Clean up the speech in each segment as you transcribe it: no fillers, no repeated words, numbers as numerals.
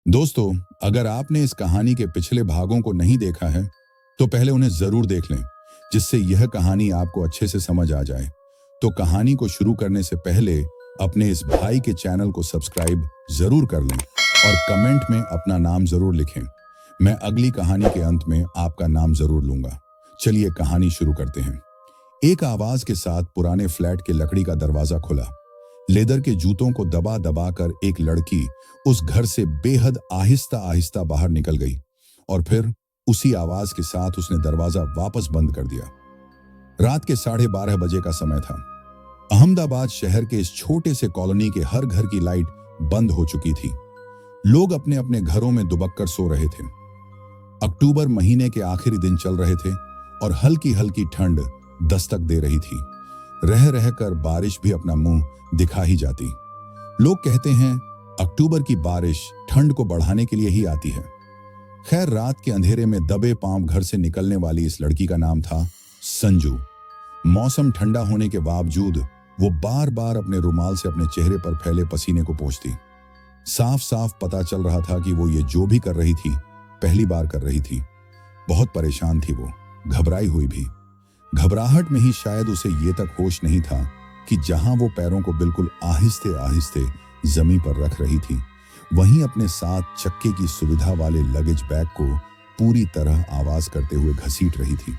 दोस्तों, अगर आपने इस कहानी के पिछले भागों को नहीं देखा है, तो पहले उन्हें जरूर देख लें, जिससे यह कहानी आपको अच्छे से समझ आ जाए। तो कहानी को शुरू करने से पहले अपने इस भाई के चैनल को सब्सक्राइब जरूर कर लें और कमेंट में अपना नाम जरूर लिखें। मैं अगली कहानी के अंत में आपका नाम जरूर लूंगा। चलिए कहानी शुरू करते हैं। एक आवाज के साथ पुराने फ्लैट के लकड़ी का दरवाजा खुला। लेदर के जूतों को दबा दबा कर एक लड़की उस घर से बेहद आहिस्ता आहिस्ता बाहर निकल गई और फिर उसी आवाज के साथ उसने दरवाजा वापस बंद कर दिया। रात के 12:30 बजे का समय था। अहमदाबाद शहर के इस छोटे से कॉलोनी के हर घर की लाइट बंद हो चुकी थी। लोग अपने अपने घरों में दुबक कर सो रहे थे। अक्टूबर महीने के आखिरी दिन चल रहे थे और हल्की हल्की ठंड दस्तक दे रही थी। रह रह कर बारिश भी अपना मुंह दिखा ही जाती। लोग कहते हैं अक्टूबर की बारिश ठंड को बढ़ाने के लिए ही आती है। खैर, रात के अंधेरे में दबे पांव घर से निकलने वाली इस लड़की का नाम था संजू। मौसम ठंडा होने के बावजूद वो बार बार अपने रुमाल से अपने चेहरे पर फैले पसीने को पोंछती। साफ साफ पता चल रहा था कि वो ये जो भी कर रही थी पहली बार कर रही थी। बहुत परेशान थी वो, घबराई हुई भी। घबराहट में ही शायद उसे ये तक होश नहीं था कि जहां वो पैरों को बिल्कुल आहिस्ते आहिस्ते जमीन पर रख रही थी, वहीं अपने साथ चक्के की सुविधा वाले लगेज बैग को पूरी तरह आवाज करते हुए घसीट रही थी।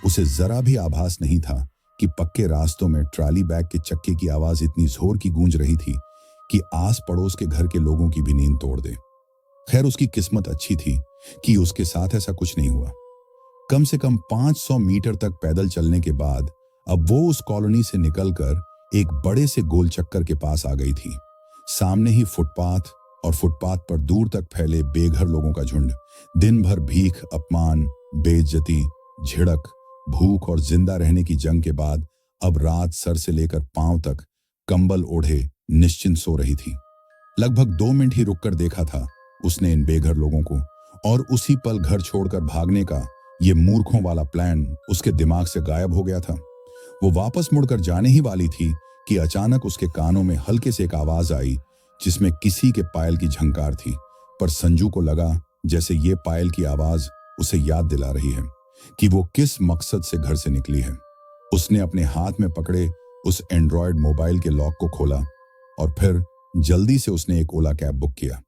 उसे जरा भी आभास नहीं था कि पक्के रास्तों में ट्रॉली बैग के चक्के की आवाज इतनी जोर की गूंज रही थी कि आस पड़ोस के घर के लोगों की भी नींद तोड़ दे। खैर, उसकी किस्मत अच्छी थी कि उसके साथ ऐसा कुछ नहीं हुआ। कम से कम 500 मीटर तक पैदल चलने के बाद अब वो उस कॉलोनी से निकलकर एक बड़े से गोल चक्कर के पास आ गई थी। सामने ही फुटपाथ और फुटपाथ पर दूर तक फैले बेघर लोगों का झुंड। दिन भर भीख, अपमान, बेइज्जती, झिड़क, भूख और जिंदा रहने की जंग के बाद अब रात सर से लेकर पांव तक कंबल ओढ़े निश्चिंत सो रही थी। लगभग 2 मिनट ही रुककर देखा था उसने इन बेघर लोगों को, और उसी पल घर छोड़कर भागने का ये मूर्खों वाला प्लान उसके दिमाग से गायब हो गया था। वो वापस मुड़कर जाने ही वाली थी कि अचानक उसके कानों में हल्के से एक आवाज आई जिसमें किसी के पायल की झंकार थी। पर संजू को लगा जैसे ये पायल की आवाज उसे याद दिला रही है कि वो किस मकसद से घर से निकली है। उसने अपने हाथ में पकड़े उस एंड्रॉयड मोबाइल के लॉक को खोला और फिर जल्दी से उसने एक ओला कैब बुक किया।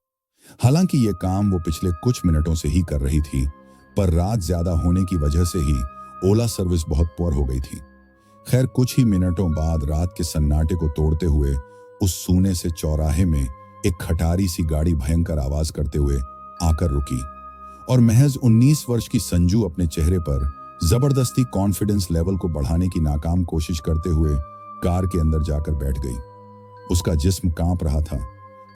हालांकि ये काम वो पिछले कुछ मिनटों से ही कर रही थी, पर रात ज्यादा होने की वजह से ही ओला सर्विस बहुत पुअर हो गई थी। खैर, कुछ ही मिनटों बाद रात के सन्नाटे को तोड़ते हुए उस सूने से चौराहे में एक खटारी सी गाड़ी भयंकर आवाज करते हुए आकर रुकी और महज 19 वर्ष की संजू अपने चेहरे पर जबरदस्ती कॉन्फिडेंस लेवल को बढ़ाने की नाकाम कोशिश करते हुए कार के अंदर जाकर बैठ गई। उसका जिस्म कांप रहा था।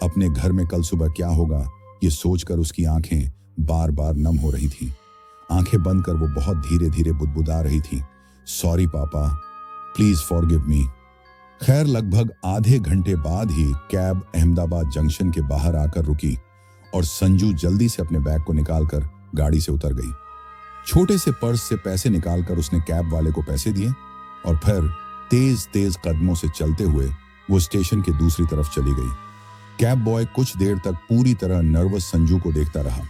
अपने घर में कल सुबह क्या होगा ये सोचकर उसकी आंखें बार बार नम हो रही थी। आंखें बंद कर वो बहुत धीरे धीरे बुदबुदा रही थी, सॉरी पापा, प्लीज फॉरगिव मी। खैर, लगभग आधे घंटे बाद ही कैब अहमदाबाद जंक्शन के बाहर आकर रुकी और संजू जल्दी से अपने बैग को निकालकर गाड़ी से उतर गई। छोटे से पर्स से पैसे निकालकर उसने कैब वाले को पैसे दिए और फिर तेज तेज कदमों से चलते हुए वो स्टेशन के दूसरी तरफ चली गई। कैब बॉय कुछ देर तक पूरी तरह नर्वस संजू को देखता रहा।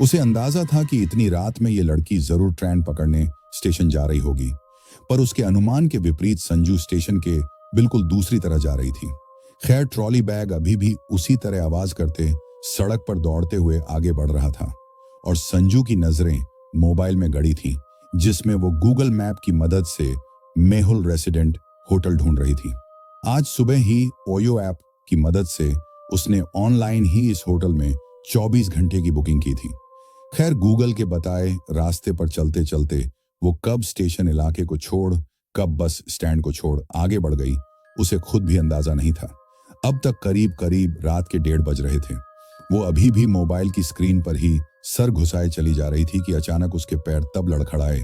उसे अंदाजा था कि इतनी रात में ये लड़की जरूर ट्रेन पकड़ने स्टेशन जा रही होगी, पर उसके अनुमान के विपरीत संजू स्टेशन के बिल्कुल दूसरी तरह जा रही थी। खैर, ट्रॉली बैग अभी भी उसी तरह आवाज करते सड़क पर दौड़ते हुए आगे बढ़ रहा था और संजू की नजरें मोबाइल में गड़ी थी, जिसमें वो गूगल मैप की मदद से मेहुल रेसिडेंट होटल ढूंढ रही थी। आज सुबह ही ओयो ऐप की मदद से उसने ऑनलाइन ही इस होटल में 24 घंटे की बुकिंग की थी। खैर, गूगल के बताए रास्ते पर चलते चलते वो कब स्टेशन इलाके को छोड़, कब बस स्टैंड को छोड़ आगे बढ़ गई, उसे खुद भी अंदाजा नहीं था। अब तक करीब करीब रात के 1:30 बज रहे थे। वो अभी भी मोबाइल की स्क्रीन पर ही सर घुसाए चली जा रही थी कि अचानक उसके पैर तब लड़खड़ाए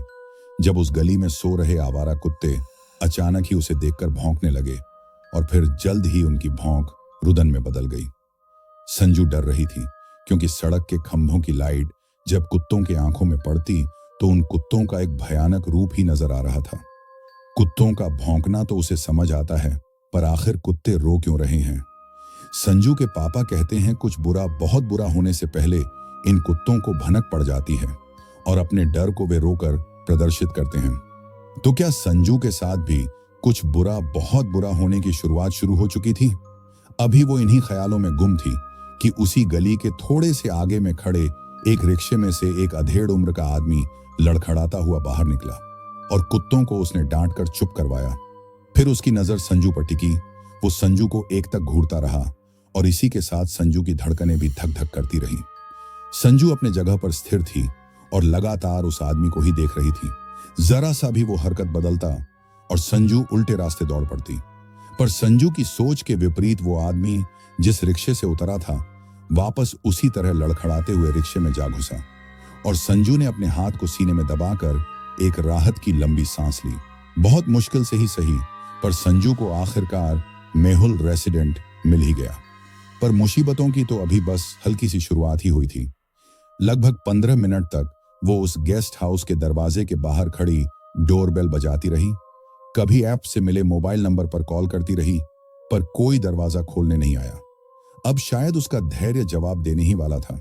जब उस गली में सो रहे आवारा कुत्ते अचानक ही उसे देखकर भौंकने लगे और फिर जल्द ही उनकी भौंक रुदन में बदल गई। संजू डर रही थी क्योंकि सड़क के खंभों की लाइट जब कुत्तों की आंखों में पड़ती तो उन कुत्तों का एक भयानक रूप ही नजर आ रहा था। कुत्तों का भौंकना तो उसे समझ आता है, पर आखिर कुत्ते रो क्यों रहे हैं? संजू के पापा कहते हैं कुछ बुरा बहुत बुरा होने से पहले इन कुत्तों को भनक पड़ जाती है और अपने डर को वे रोकर प्रदर्शित करते हैं। तो क्या संजू के साथ भी कुछ बुरा बहुत बुरा होने की शुरुआत शुरू हो चुकी थी? अभी वो इन्हीं ख्यालों में गुम थी कि उसी गली के थोड़े से आगे में खड़े एक रिक्शे में से एक अधेड़ उम्र का आदमी लड़खड़ाता हुआ बाहर निकला और कुत्तों को उसने डांट कर चुप करवाया। फिर उसकी नजर संजू पर टिकी। वो संजू को एक तक घूरता रहा और इसी के साथ संजू की धड़कनें भी धक धक करती रहीं। संजू अपने जगह पर स्थिर थी और लगातार उस आदमी को ही देख रही थी। जरा सा भी वो हरकत बदलता और संजू उल्टे रास्ते दौड़ पड़ती। पर संजू की सोच के विपरीत वो आदमी जिस रिक्शे से उतरा था वापस उसी तरह लड़खड़ाते हुए रिक्शे में जा घुसा और संजू ने अपने हाथ को सीने में दबाकर एक राहत की लंबी सांस ली। बहुत मुश्किल से ही सही, पर संजू को आखिरकार मेहुल रेसिडेंट मिल ही गया। पर मुसीबतों की तो अभी बस हल्की सी शुरुआत ही हुई थी। लगभग 15 मिनट तक वो उस गेस्ट हाउस के दरवाजे के बाहर खड़ी डोरबेल बजाती रही। कभी ऐप से मिले मोबाइल नंबर पर कॉल करती रही, पर कोई दरवाजा खोलने नहीं आया। अब शायद उसका धैर्य जवाब देने ही वाला था।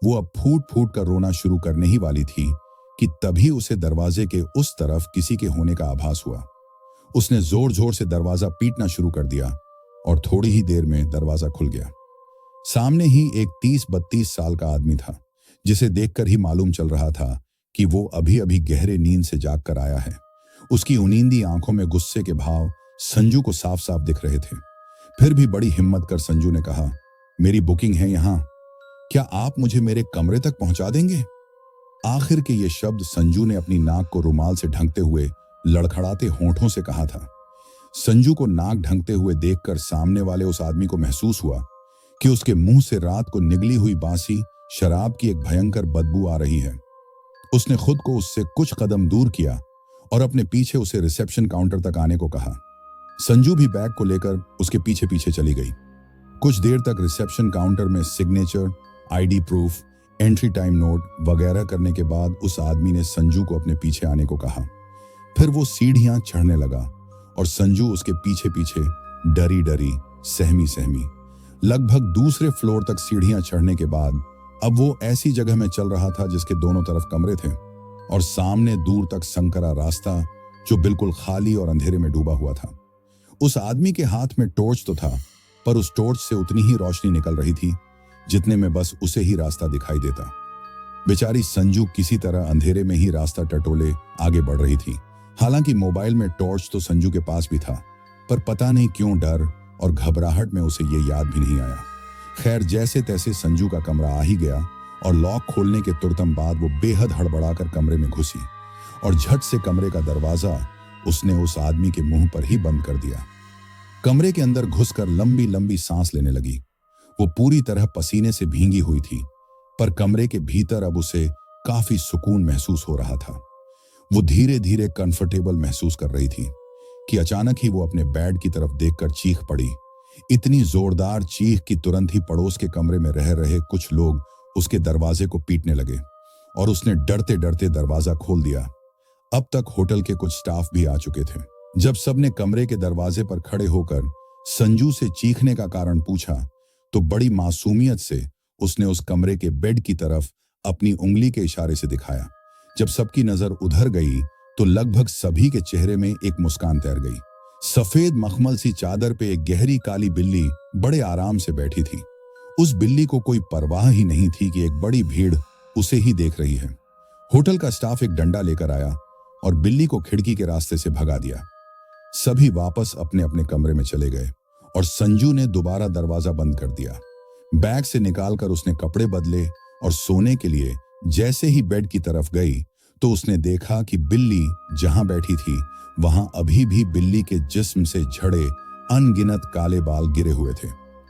वो अब फूट फूट कर रोना शुरू करने ही वाली थी कि तभी उसे दरवाजे के उस तरफ किसी के होने का आभास हुआ। उसने जोर जोर से दरवाजा पीटना शुरू कर दिया और थोड़ी ही देर में दरवाजा खुल गया। सामने ही एक 30-32 साल का आदमी था, जिसे देखकर ही मालूम चल रहा था कि वो अभी अभी गहरे नींद से जाग कर आया है। उसकी उनींदी आंखों में गुस्से के भाव संजू को साफ साफ दिख रहे थे। फिर भी बड़ी हिम्मत कर संजू ने कहा, मेरी बुकिंग है यहाँ, क्या आप मुझे मेरे कमरे तक पहुंचा देंगे? आखिर के ये शब्द संजू ने अपनी नाक को रुमाल से ढंकते हुए लड़खड़ाते होंठों से कहा था। संजू को नाक ढंकते हुए देखकर सामने वाले उस आदमी को महसूस हुआ कि उसके मुंह से रात को निगली हुई बासी शराब की एक भयंकर बदबू आ रही है। उसने खुद को उससे कुछ कदम दूर किया और अपने पीछे उसे रिसेप्शन काउंटर तक आने को कहा। संजू भी बैग को लेकर उसके पीछे पीछे चली गई। कुछ देर तक रिसेप्शन काउंटर में signature, ID proof, entry time note वगैरह करने के बाद उस आदमी ने संजू को अपने पीछे आने को कहा। फिर वो सीढ़ियां चढ़ने लगा और संजू उसके पीछे पीछे डरी डरी सहमी सहमी लगभग दूसरे फ्लोर तक सीढ़ियां चढ़ने के बाद अब वो ऐसी जगह में चल रहा था जिसके दोनों तरफ कमरे थे और सामने दूर तक संकरा रास्ता जो बिल्कुल खाली और अंधेरे में डूबा हुआ था। उस आदमी के हाथ में टॉर्च तो था, पर उस टॉर्च से उतनी ही रोशनी निकल रही थी जितने में बस उसे ही रास्ता दिखाई देता। बेचारी संजू किसी तरह अंधेरे में ही रास्ता टटोले आगे बढ़ रही थी। हालांकि मोबाइल में टॉर्च तो संजू के पास भी था, पर पता नहीं क्यों डर और घबराहट में उसे ये याद भी नहीं आया। खैर, जैसे तैसे संजू का कमरा आ ही गया और लॉक खोलने के तुरंत बाद वो बेहद हड़बड़ाकर कमरे में घुसी और झट से कमरे का दरवाजा उसने उस आदमी के मुंह पर ही बंद कर दिया। कमरे के अंदर घुसकर लंबी लंबी सांस लेने लगी। वो पूरी तरह पसीने से भींगी हुई थी, पर कमरे के भीतर अब उसे काफी सुकून महसूस हो रहा था। वो धीरे धीरे कंफर्टेबल महसूस कर रही थी कि अचानक ही वो अपने बेड की तरफ देखकर चीख पड़ी। इतनी जोरदार चीख कि तुरंत ही पड़ोस के कमरे में रह रहे कुछ लोग उसके दरवाजे को पीटने लगे और उसने डरते डरते दरवाजा खोल दिया। अब तक होटल के कुछ स्टाफ भी आ चुके थे। जब सबने कमरे के दरवाजे पर खड़े होकर संजू से चीखने का कारण पूछा, तो बड़ी मासूमियत से उसने उस कमरे के बेड की तरफ अपनी उंगली के इशारे से दिखाया। जब सबकी नजर उधर गई तो लगभग सभी के चेहरे में एक मुस्कान तैर गई। सफेद मखमल सी चादर पे एक गहरी काली बिल्ली बड़े आराम से बैठी थी। उस बिल्ली को कोई परवाह ही नहीं थी कि एक बड़ी भीड़ उसे ही देख रही है। होटल का स्टाफ एक डंडा लेकर आया और बिल्ली को खिड़की के रास्ते से भगा दिया। सभी वापस अपने अपने कमरे में चले गए और संजू ने दोबारा दरवाजा बंद कर दिया। बैग से निकालकर उसने कपड़े बदले और सोने के लिए जैसे ही बेड की तरफ गई तो उसने देखा कि बिल्ली जहां बैठी थी वहां अभी भी बिल्ली के जिस्म से झड़े अनगिनत काले बाल गिरे हुए थे।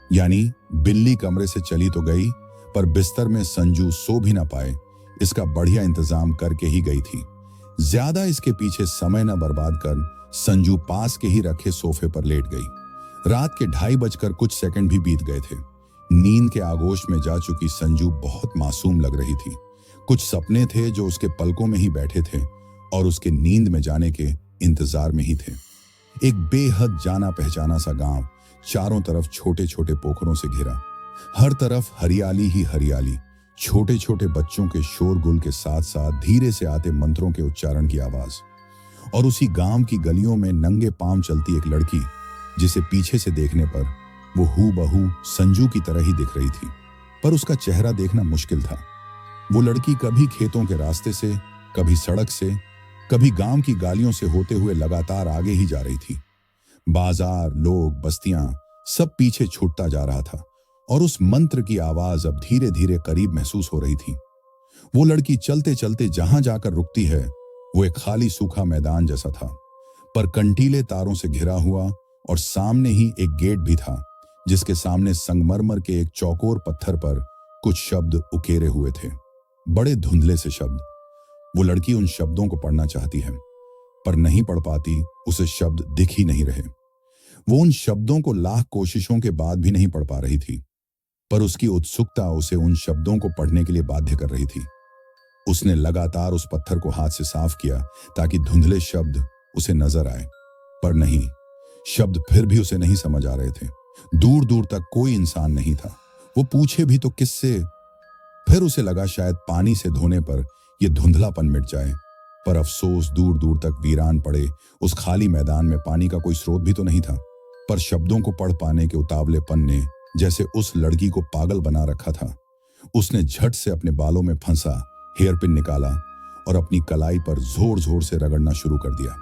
यानी बिल्ली कमरे से चली तो गई, पर बिस्तर में संजू सो भी ना पाए इसका बढ़िया इंतजाम करके ही गई थी। ज्यादा इसके पीछे समय न बर्बाद कर संजू पास के ही रखे सोफे पर लेट गई। रात के 2:02 भी बीत गए थे। नींद के आगोश में जा चुकी संजू बहुत मासूम लग रही थी। कुछ सपने थे जो उसके पलकों में ही बैठे थे और उसके नींद में जाने के इंतजार में ही थे। एक बेहद जाना पहचाना सा गांव चारों तरफ छोटे छोटे पोखरों से घिरा। हर तरफ हरियाली ही हरियाली, छोटे छोटे बच्चों के शोरगुल के साथ साथ धीरे से आते मंत्रों के उच्चारण की आवाज। और उसी गांव की गलियों में नंगे पांव चलती एक लड़की, जिसे पीछे से देखने पर वो हूबहू संजू की तरह ही दिख रही थी, पर उसका चेहरा देखना मुश्किल था। वो लड़की कभी खेतों के रास्ते से, कभी सड़क से, कभी गांव की गालियों से होते हुए लगातार आगे ही जा रही थी। बाजार, लोग, बस्तियां सब पीछे छूटता जा रहा था और उस मंत्र की आवाज अब धीरे धीरे करीब महसूस हो रही थी। वो लड़की चलते चलते जहां जाकर रुकती है वो एक खाली सूखा मैदान जैसा था, पर कंटीले तारों से घिरा हुआ, और सामने ही एक गेट भी था जिसके सामने संगमरमर के एक चौकोर पत्थर पर कुछ शब्द उकेरे हुए थे, बड़े धुंधले से शब्द। वो लड़की उन शब्दों को पढ़ना चाहती है पर नहीं पढ़ पाती, उसे शब्द दिख ही नहीं रहे। वो उन शब्दों को लाख कोशिशों के बाद भी नहीं पढ़ पा रही थी, पर उसकी उत्सुकता उसे उन शब्दों को पढ़ने के लिए बाध्य कर रही थी। उसने लगातार उस पत्थर को हाथ से साफ किया ताकि धुंधले शब्द उसे नजर आए, पर नहीं, शब्द फिर भी उसे नहीं समझ आ रहे थे। दूर दूर तक कोई इंसान नहीं था। वो पूछे भी तो किससे? फिर उसे लगा शायद पानी से धोने पर यह धुंधलापन मिट जाए, पर अफसोस दूर दूर तक वीरान पड़े उस खाली मैदान में पानी का कोई स्रोत भी तो नहीं था। पर शब्दों को पढ़ पाने के उतावलेपन ने जैसे उस लड़की को पागल बना रखा था। उसने झट से अपने बालों में फंसा हेयरपिन निकाला और अपनी कलाई पर जोर जोर से रगड़ना शुरू कर दिया।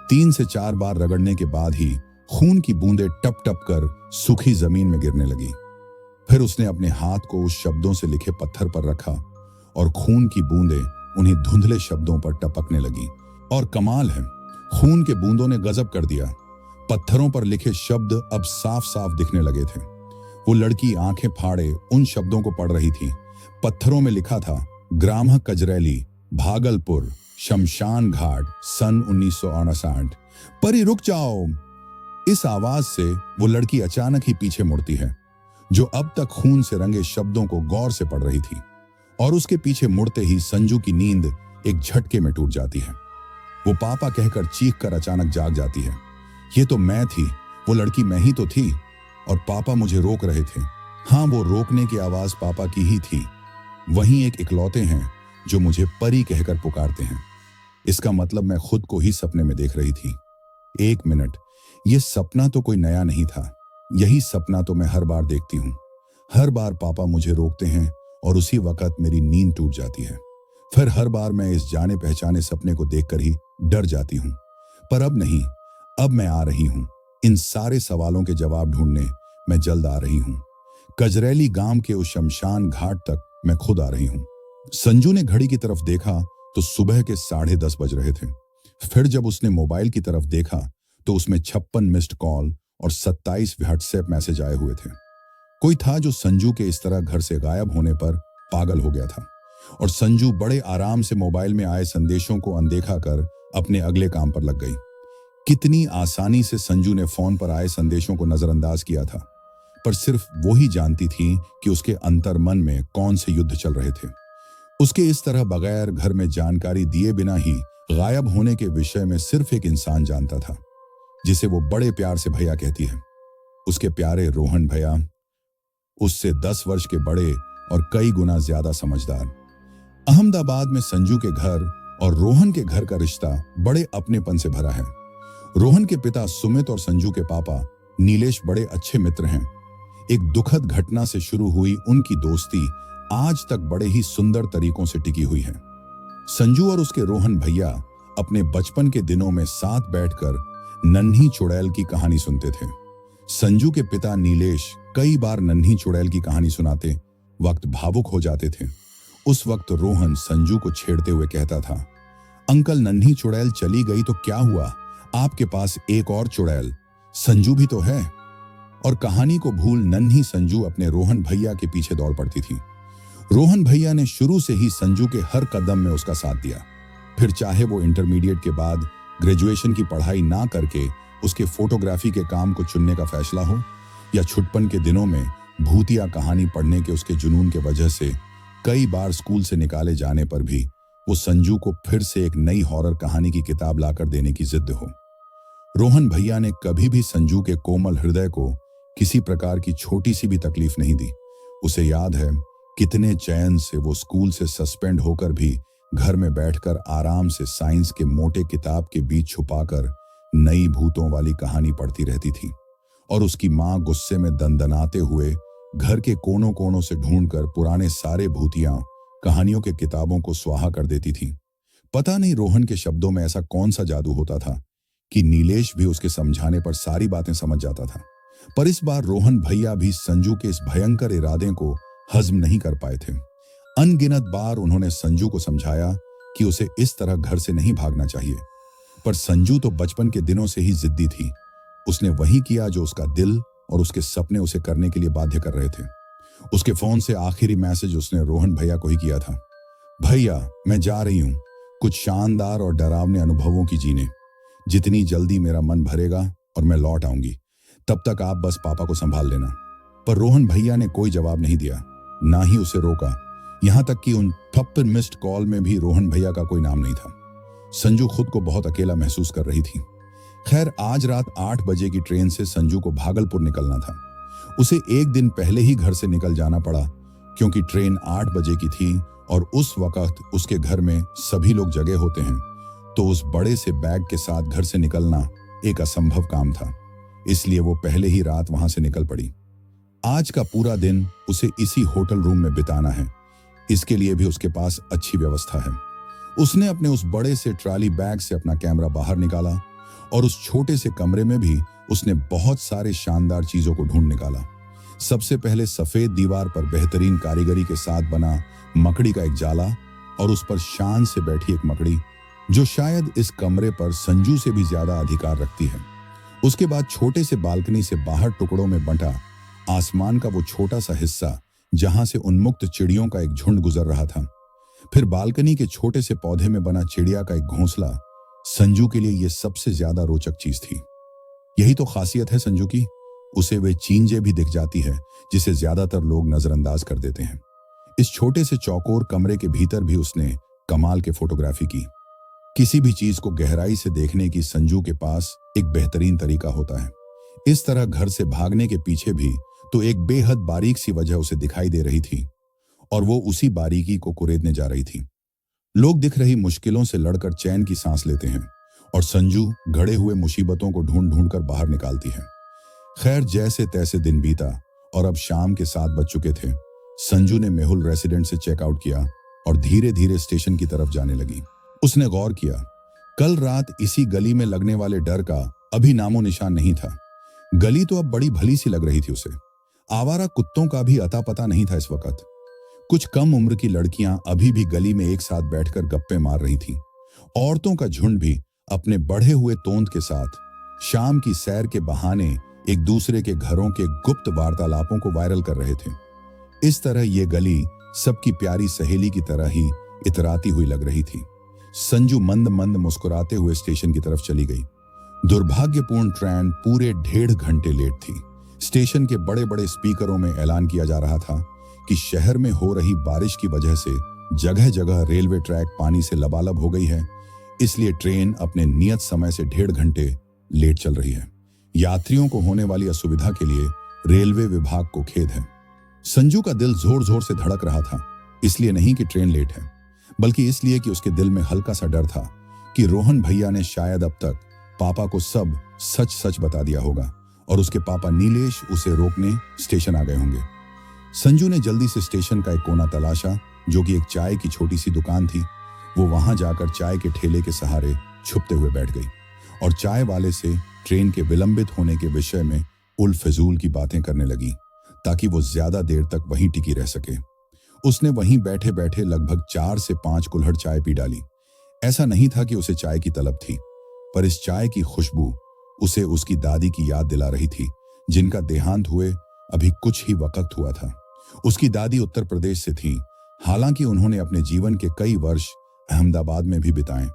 3 से 4 बार रगड़ने के बाद ही खून की बूंदें टप टप कर सूखी जमीन में गिरने लगी। फिर उसने अपने हाथ को उस शब्दों से लिखे पत्थर पर रखा और खून की बूंदें उन्हीं धुंधले शब्दों पर टपकने लगी। और कमाल है, खून के बूंदों ने गजब कर दिया। पत्थरों पर लिखे शब्द अब साफ साफ दिखने लगे थे। वो लड़की आंखें फाड़े उन शब्दों को पढ़ रही थी। पत्थरों में लिखा था, ग्राम कजरैली, भागलपुर, शमशान घाट, सन 1959। परी रुक जाओ। इस आवाज से वो लड़की अचानक ही पीछे मुड़ती है, जो अब तक खून से रंगे शब्दों को गौर से पढ़ रही थी, और उसके पीछे मुड़ते ही संजू की नींद एक झटके में टूट जाती है। वो पापा कहकर चीख कर अचानक जाग जाती है। ये तो मैं थी, वो लड़की मैं ही तो थी, और पापा मुझे रोक रहे थे। हाँ, वो रोकने की आवाज पापा की ही थी। वहीं एक इकलौते हैं जो मुझे परी कहकर पुकारते हैं। इसका मतलब मैं खुद को ही सपने में देख रही थी। 1 मिनट, ये सपना तो कोई नया नहीं था। यही सपना तो मैं हर बार देखती हूँ। हर बार पापा मुझे रोकते हैं और उसी वक्त मेरी नींद टूट जाती है। फिर हर बार मैं इस जाने पहचाने सपने को देखकर ही डर जाती हूँ। पर अब नहीं, अब मैं आ रही हूँ। इन सारे सवालों के जवाब ढूंढने मैं जल्द आ रही हूँ। कजरैली गांव के उस शमशान घाट तक मैं खुद आ रही हूँ। संजू ने घड़ी की तरफ देखा तो सुबह के 10:30 बज रहे थे। फिर जब उसने मोबाइल की तरफ देखा तो उसमें 56 मिस्ड कॉल और 27 व्हाट्सएप मैसेज आए हुए थे। कोई था जो संजू के इस तरह घर से गायब होने पर पागल हो गया था, और संजू बड़े आराम से मोबाइल में आए संदेशों को अनदेखा कर अपने अगले काम पर लग गई। कितनी आसानी से संजू ने फोन पर आए संदेशों को नजरअंदाज किया था, पर सिर्फ वो ही जानती थी कि उसके अंतर्मन में कौन से युद्ध चल रहे थे। उसके इस तरह बगैर घर में जानकारी दिए बिना ही गायब होने के विषय में सिर्फ एक इंसान जानता था, जिसे वो बड़े प्यार से भैया कहती है। उसके प्यारे रोहन भैया, उससे 10 वर्ष के बड़े और कई गुना ज्यादा समझदार। अहमदाबाद में संजू के घर और रोहन के घर का रिश्ता बड़े अपनेपन से भरा है। रोहन के पिता सुमित और संजू के पापा नीलेश बड़े अच्छे मित्र हैं। एक दुखद घटना से शुरू हुई उनकी दोस्ती आज तक बड़े ही सुंदर तरीकों से टिकी हुई है। संजू और उसके रोहन भैया अपने बचपन के दिनों में साथ बैठकर नन्ही चुड़ैल की कहानी सुनते थे। संजू के पिता नीलेश कई बार नन्ही चुड़ैल की कहानी सुनाते वक्त भावुक हो जाते थे। उस वक्त रोहन संजू को छेड़ते हुए कहता था, अंकल नन्ही चुड़ैल चली गई तो क्या हुआ, आपके पास एक और चुड़ैल संजू भी तो है। और कहानी को भूल नन्ही संजू अपने रोहन भैया के पीछे दौड़ पड़ती थी। रोहन भैया ने शुरू से ही संजू के हर कदम में उसका साथ दिया। फिर चाहे वो इंटरमीडिएट के बाद ग्रेजुएशन की पढ़ाई ना करके उसके फोटोग्राफी के काम को चुनने का फैसला हो, या छुटपन के दिनों में भूतिया कहानी पढ़ने के उसके जुनून के वजह से कई बार स्कूल से निकाले जाने पर भी वो संजू को फिर से एक नई हॉरर कहानी की किताब लाकर देने की जिद हो। रोहन भैया ने कभी भी संजू के कोमल हृदय को किसी प्रकार की छोटी सी भी तकलीफ नहीं दी। उसे याद है कितने चैन से वो स्कूल से सस्पेंड होकर भी घर में बैठकर आराम से साइंस के मोटे किताब के बीच छुपाकर नई भूतों वाली कहानी पढ़ती रहती थी। और उसकी माँ गुस्से में दंदनाते हुए घर के कोनों कोनों से ढूंढकर पुराने सारे भूतिया कहानियों के किताबों को स्वाहा कर देती थी। पता नहीं रोहन के शब्दों में ऐसा कौन सा जादू होता था कि नीलेश भी उसके समझाने पर सारी बातें समझ जाता था। पर इस बार रोहन भैया भी संजू के इस भयंकर इरादे को हजम नहीं कर पाए थे। अनगिनत बार उन्होंने संजू को समझाया कि उसे इस तरह घर से नहीं भागना चाहिए, पर संजू तो बचपन के दिनों से ही जिद्दी थी। उसने वही किया जो उसका दिल और उसके सपने उसे करने के लिए बाध्य कर रहे थे। उसके फोन से आखिरी मैसेज उसने रोहन भैया को ही किया था। भैया, मैं जा रही हूं कुछ शानदार और डरावने अनुभवों की जीने। जितनी जल्दी मेरा मन भरेगा और मैं लौट आऊंगी, तब तक आप बस पापा को संभाल लेना। पर रोहन भैया ने कोई जवाब नहीं दिया, ना ही उसे रोका। यहां तक कि उन थप्पड़ मिस्ड कॉल में भी रोहन भैया का कोई नाम नहीं था। संजू खुद को बहुत अकेला महसूस कर रही थी। खैर, आज रात 8 बजे की ट्रेन से संजू को भागलपुर निकलना था। उसे एक दिन पहले ही घर से निकल जाना पड़ा, क्योंकि ट्रेन 8 बजे की थी और उस वक्त उसके घर में सभी लोग जगे होते हैं। तो उस बड़े से बैग के साथ घर से निकलना एक असंभव काम था। इसलिए वो पहले ही रात वहां से निकल पड़ी। आज का पूरा दिन उसे इसी होटल रूम में बिताना है। इसके लिए भी उसके पास अच्छी व्यवस्था है। उसने अपने उस बड़े से ट्रॉली बैग से अपना कैमरा बाहर निकाला और उस छोटे से कमरे में भी उसने बहुत सारे शानदार चीजों को ढूंढ निकाला। सबसे पहले सफेद दीवार पर बेहतरीन कारीगरी के साथ बना मकड़ी का एक जाला और उस पर शान से बैठी एक मकड़ी, जो शायद इस कमरे पर संजू से भी ज्यादा अधिकार रखती है। उसके बाद छोटे से बालकनी से बाहर टुकड़ों में बंटा आसमान का वो छोटा सा हिस्सा, जहां से उन्मुक्त चिड़ियों का एक झुंड गुजर रहा था। फिर बालकनी के छोटे से पौधे में बना चिड़िया का एक घोंसला। संजू के लिए यह सबसे ज्यादा रोचक चीज थी। यही तो खासियत है संजू की, उसे वे चींजे भी दिख जाती है जिसे ज्यादातर लोग नजरअंदाज कर देते हैं। इस छोटे से चौकोर कमरे के भीतर भी उसने कमाल के फोटोग्राफी की। किसी भी चीज को गहराई से देखने की संजू के पास एक बेहतरीन तरीका होता है। इस तरह घर से भागने के पीछे भी तो एक बेहद बारीक सी वजह उसे दिखाई दे रही थी, और वो उसी बारीकी को कुरेदने जा रही थी। लोग दिख रही मुश्किलों से लड़कर चैन की सांस लेते हैं, और संजू घड़े हुए मुसीबतों को ढूंढ ढूंढ कर बाहर निकालती है। खैर, जैसे तैसे दिन बीता और अब शाम के 7 बज चुके थे। संजू ने मेहुल रेसिडेंट से चेकआउट किया और धीरे धीरे स्टेशन की तरफ जाने लगी। उसने गौर किया, कल रात इसी गली में लगने वाले डर का अभी नामो निशान नहीं था। गली तो अब बड़ी भली सी लग रही थी उसे। आवारा कुत्तों का भी अता पता नहीं था इस वक्त। कुछ कम उम्र की लड़कियां अभी भी गली में एक साथ बैठकर गप्पे मार रही थीं। औरतों का झुंड भी अपने बढ़े हुए तोंद के साथ शाम की सैर के बहाने एक दूसरे के घरों के गुप्त वार्तालापों को वायरल कर रहे थे। इस तरह ये गली सबकी प्यारी सहेली की तरह ही इतराती हुई लग रही थी। संजू मंद मंद मुस्कुराते हुए स्टेशन की तरफ चली गई। दुर्भाग्यपूर्ण ट्रेन पूरे 1.5 घंटे लेट थी। स्टेशन के बड़े बड़े स्पीकरों में ऐलान किया जा रहा था कि शहर में हो रही बारिश की वजह से जगह जगह रेलवे ट्रैक पानी से लबालब हो गई है, इसलिए ट्रेन अपने नियत समय से 1.5 घंटे लेट चल रही है। यात्रियों को होने वाली असुविधा के लिए रेलवे विभाग को खेद है। संजू का दिल जोर जोर से धड़क रहा था, इसलिए नहीं कि ट्रेन लेट है, बल्कि इसलिए कि उसके दिल में हल्का सा डर था कि रोहन भैया ने शायद अब तक पापा को सब सच सच बता दिया होगा और उसके पापा नीलेश उसे रोकने स्टेशन आ गए होंगे। संजू ने जल्दी से स्टेशन का एक कोना तलाशा, जो कि एक चाय की छोटी सी दुकान थी। वो वहां जाकर चाय के ठेले के सहारे छुपते हुए बैठ गई और चाय वाले से ट्रेन के विलंबित होने के विषय में उल फिजूल की बातें करने लगी, ताकि वो ज्यादा देर तक वहीं टिकी रह सके। उसने वहीं बैठे बैठे लगभग 4 से 5 कुल्हड़ चाय पी डाली। ऐसा नहीं था कि उसे चाय की तलब थी, पर इस चाय की खुशबू उसे उसकी दादी की याद दिला रही थी, जिनका देहांत हुए अभी कुछ ही वक्त हुआ था। उसकी दादी उत्तर प्रदेश से थी। हालांकि उन्होंने अपने जीवन के कई वर्ष अहमदाबाद में भी बिताए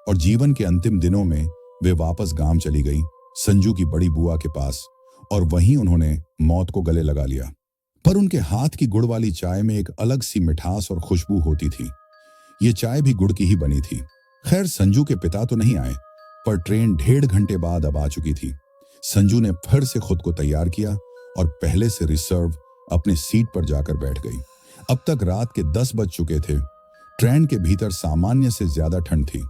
और जीवन के अंतिम दिनों में वे वापस गांव चली गई, संजू की बड़ी बुआ के पास, और वहीं उन्होंने मौत को गले लगा लिया। पर उनके हाथ की गुड़ वाली चाय में एक अलग सी मिठास और खुशबू होती थी। ये चाय भी गुड़ की ही बनी थी। खैर, संजू के पिता तो नहीं आए, पर ट्रेन 1.5 घंटे बाद अब आ चुकी थी। संजू ने फिर से खुद को तैयार किया और पहले से रिजर्व अपने सीट पर जाकर बैठ गई। अब तक रात के 10 बज चुके थे। ट्रेन के भीतर सामान्य से ज्यादा ठंड थी।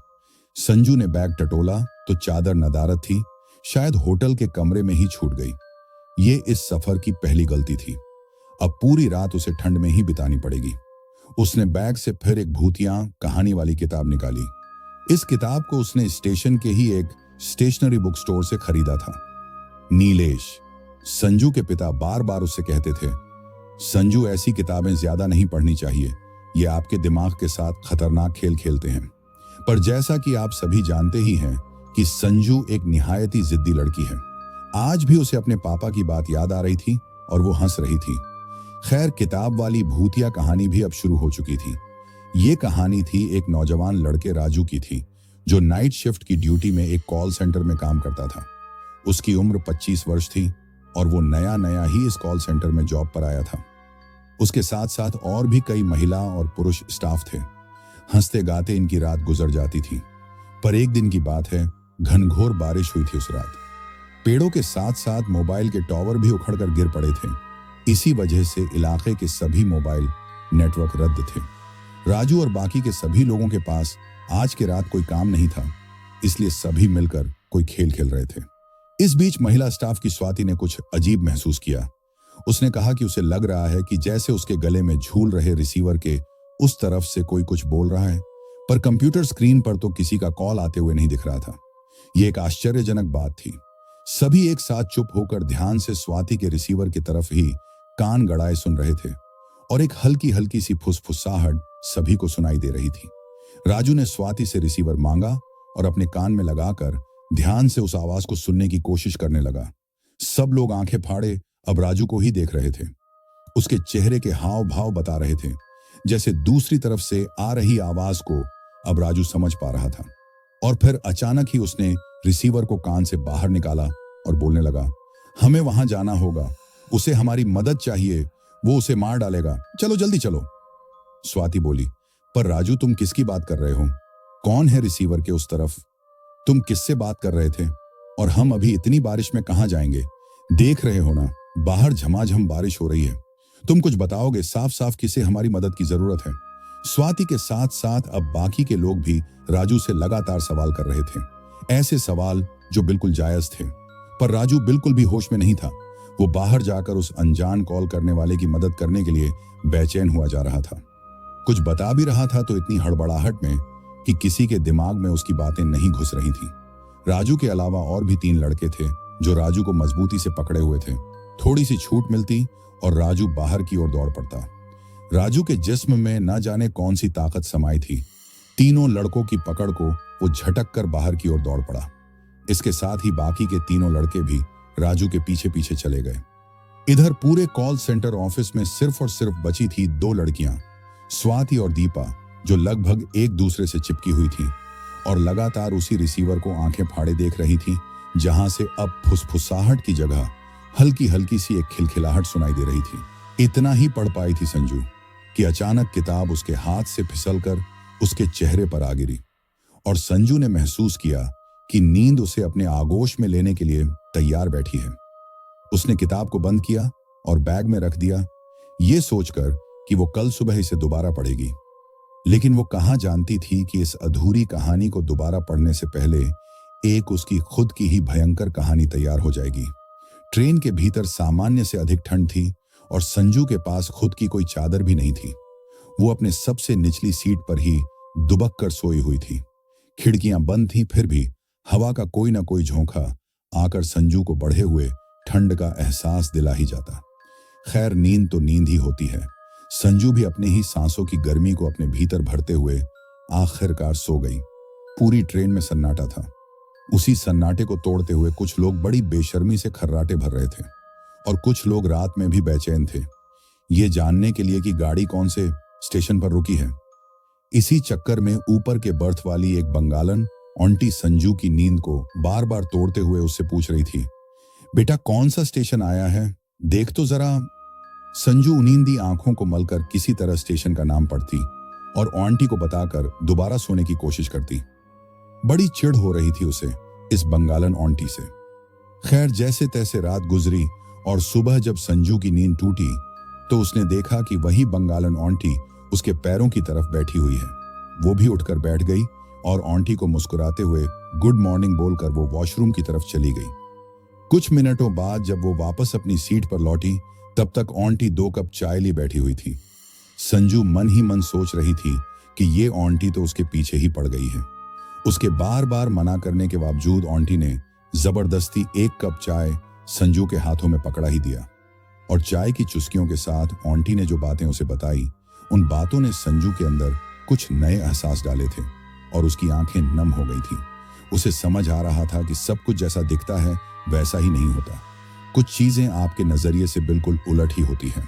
संजू ने बैग टटोला तो चादर नदारद थी, शायद होटल के कमरे में ही छूट गई। ये इस सफर की पहली गलती थी। अब पूरी रात उसे ठंड में ही बितानी पड़ेगी। उसने बैग से फिर एक भूतिया कहानी वाली किताब निकाली। इस किताब को उसने स्टेशन के ही एक स्टेशनरी बुक स्टोर से खरीदा था। नीलेश, संजू के पिता बार बार उससे कहते थे, संजू ऐसी किताबें ज्यादा नहीं पढ़नी चाहिए, ये आपके दिमाग के साथ खतरनाक खेल खेलते हैं। पर जैसा कि आप सभी जानते ही हैं कि संजू एक निहायती जिद्दी लड़की है। आज भी उसे अपने पापा की बात याद आ रही थी और वो हंस रही थी। खैर, किताब वाली भूतिया कहानी भी अब शुरू हो चुकी थी। ये कहानी थी एक नौजवान लड़के राजू की थी, जो नाइट शिफ्ट की ड्यूटी में एक कॉल सेंटर में काम करता था। उसकी उम्र 25 वर्ष थी और वो नया नया ही इस कॉल सेंटर में जॉब पर आया था। उसके साथ साथ और भी कई महिला और पुरुष स्टाफ थे। हंसते गाते इनकी रात गुजर जाती थी। पर एक दिन की बात है, घनघोर बारिश हुई थी उस रात। पेड़ों के साथ साथ मोबाइल के टावर भी उखड़कर गिर पड़े थे। इसी वजह से इलाके के सभी मोबाइल नेटवर्क रद्द थे। राजू और बाकी के सभी लोगों के पास आज की रात कोई काम नहीं था, इसलिए सभी मिलकर कोई खेल खेल रहे थे। इस बीच महिला स्टाफ की स्वाति ने कुछ अजीब महसूस किया। उसने कहा कि उसे लग रहा है कि जैसे उसके गले में झूल रहे रिसीवर के उस तरफ से कोई कुछ बोल रहा है, पर कंप्यूटर स्क्रीन पर तो किसी का कॉल आते हुए नहीं दिख रहा था। यह एक आश्चर्यजनक बात थी। सभी एक साथ चुप होकर ध्यान से स्वाति के रिसीवर की तरफ ही कान गड़ाए सुन रहे थे और एक हल्की हल्की सी फुसफुसाहट सभी को सुनाई दे रही थी। राजू ने स्वाति से रिसीवर मांगा और अपने कान में लगाकर ध्यान से उस आवाज को सुनने की कोशिश करने लगा। सब लोग आंखें फाड़े अब राजू को ही देख रहे थे। उसके चेहरे के हाव भाव बता रहे थे जैसे दूसरी तरफ से आ रही आवाज को अब राजू समझ पा रहा था। और फिर अचानक ही उसने रिसीवर को कान से बाहर निकाला और बोलने लगा, हमें वहां जाना होगा, उसे हमारी मदद चाहिए, वो उसे मार डालेगा, चलो जल्दी चलो। स्वाति बोली, पर राजू तुम किसकी बात कर रहे हो? कौन है रिसीवर के उस तरफ? तुम किससे बात कर रहे थे? और हम अभी इतनी बारिश में कहां जाएंगे? देख रहे हो ना, बाहर झमाझम बारिश हो रही है। तुम कुछ बताओगे साफ साफ किसे हमारी मदद की जरूरत है? स्वाति के साथ साथ अब बाकी के लोग भी राजू से लगातार सवाल कर रहे थे, ऐसे सवाल जो बिल्कुल जायज थे। पर राजू बिल्कुल भी होश में नहीं था। वो बाहर जाकर उस अनजान कॉल करने वाले की मदद करने के लिए बेचैन हुआ जा रहा था। कुछ बता भी रहा था तो इतनी हड़बड़ाहट में कि किसी के दिमाग में उसकी बातें नहीं घुस रही थी। राजू के अलावा और भी 3 लड़के थे जो राजू को मजबूती से पकड़े हुए थे। थोड़ी सी छूट मिलती और राजू बाहर की ओर दौड़ पड़ता। राजू के जिस्म में न जाने कौन सी ताकत समाई थी। तीनों लड़कों की पकड़ को वो झटक कर बाहर की ओर दौड़ पड़ा। इसके साथ ही बाकी के 3 लड़के भी राजू के पीछे पीछे चले गए। इधर पूरे कॉल सेंटर ऑफिस में सिर्फ और सिर्फ बची थी 2 लड़कियां, स्वाति और दीपा, जो लगभग एक दूसरे से चिपकी हुई थी और लगातार उसी रिसीवर को आंखें फाड़े देख रही थी, जहां से अब फुसफुसाहट की जगह हल्की हल्की सी एक खिलखिलाहट सुनाई दे रही थी। इतना ही पढ़ पाई थी संजू कि अचानक किताब उसके हाथ से फिसलकर उसके चेहरे पर आ गिरी और संजू ने महसूस किया कि नींद उसे अपने आगोश में लेने के लिए तैयार बैठी है। उसने किताब को बंद किया और बैग में रख दिया, ये सोचकर कि वो कल सुबह इसे दोबारा पढ़ेगी। लेकिन वो कहां जानती थी कि इस अधूरी कहानी को दोबारा पढ़ने से पहले एक उसकी खुद की ही भयंकर कहानी तैयार हो जाएगी। ट्रेन के भीतर सामान्य से अधिक ठंड थी और संजू के पास खुद की कोई चादर भी नहीं थी। वो अपने सबसे निचली सीट पर ही दुबक कर सोई हुई थी। खिड़कियां बंद थीं, फिर भी हवा का कोई ना कोई झोंका आकर संजू को बढ़े हुए ठंड का एहसास दिला ही जाता। खैर, नींद तो नींद ही होती है। संजू भी अपने ही सांसों की गर्मी को अपने भीतर भरते हुए आखिरकार सो गई। पूरी ट्रेन में सन्नाटा था। उसी सन्नाटे को तोड़ते हुए कुछ लोग बड़ी बेशर्मी से खर्राटे भर रहे थे और कुछ लोग रात में भी बेचैन थे, ये जानने के लिए कि गाड़ी कौन से स्टेशन पर रुकी है। इसी चक्कर में ऊपर के बर्थ वाली एक बंगालन आंटी संजू की नींद को बार बार तोड़ते हुए उससे पूछ रही थी, बेटा कौन सा स्टेशन आया है, देख तो जरा। संजू नींदी आंखों को मलकर किसी तरह स्टेशन का नाम पढ़ती और आंटी को बताकर दोबारा सोने की कोशिश करती। बड़ी चिढ़ हो रही थी उसे इस बंगालन आंटी से। खैर, जैसे तैसे रात गुजरी और सुबह जब संजू की नींद टूटी तो उसने देखा कि वही बंगालन आंटी उसके पैरों की तरफ बैठी हुई है। वो भी उठकर बैठ गई और आंटी को मुस्कुराते हुए गुड मॉर्निंग बोलकर वो वॉशरूम की तरफ चली गई। कुछ मिनटों बाद जब वो वापस अपनी सीट पर लौटी तब तक आंटी 2 कप चाय लिए बैठी हुई थी। संजू मन ही मन सोच रही थी कि ये आंटी तो उसके पीछे ही पड़ गई है। उसके बार बार मना करने के बावजूद आंटी ने जबरदस्ती 1 कप चाय संजू के हाथों में पकड़ा ही दिया और चाय की चुस्कियों के साथ आंटी ने जो बातें उसे बताई उन बातों ने संजू के अंदर कुछ नए एहसास डाले थे और उसकी आंखें नम हो गई थी। उसे समझ आ रहा था कि सब कुछ जैसा दिखता है वैसा ही नहीं होता, कुछ चीजें आपके नजरिए से बिल्कुल उलट ही होती हैं।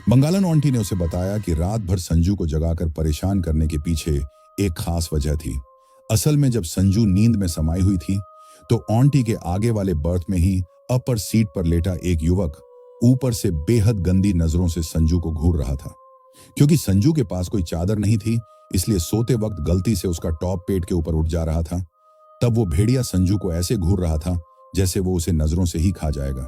बंगालन आंटी ने उसे बताया कि रात भर संजू को जगाकर परेशान करने के पीछे एक खास वजह थी। असल में जब संजू नींद में समाई हुई थी तो आंटी के आगे वाले बर्थ में ही अपर सीट पर लेटा एक युवक ऊपर से बेहद गंदी नजरों से संजू को घूर रहा था। क्योंकि संजू के पास कोई चादर नहीं थी इसलिए सोते वक्त गलती से उसका टॉप पेट के ऊपर उठ जा रहा था। तब वो भेड़िया संजू को ऐसे घूर रहा था जैसे वो उसे नजरों से ही खा जाएगा।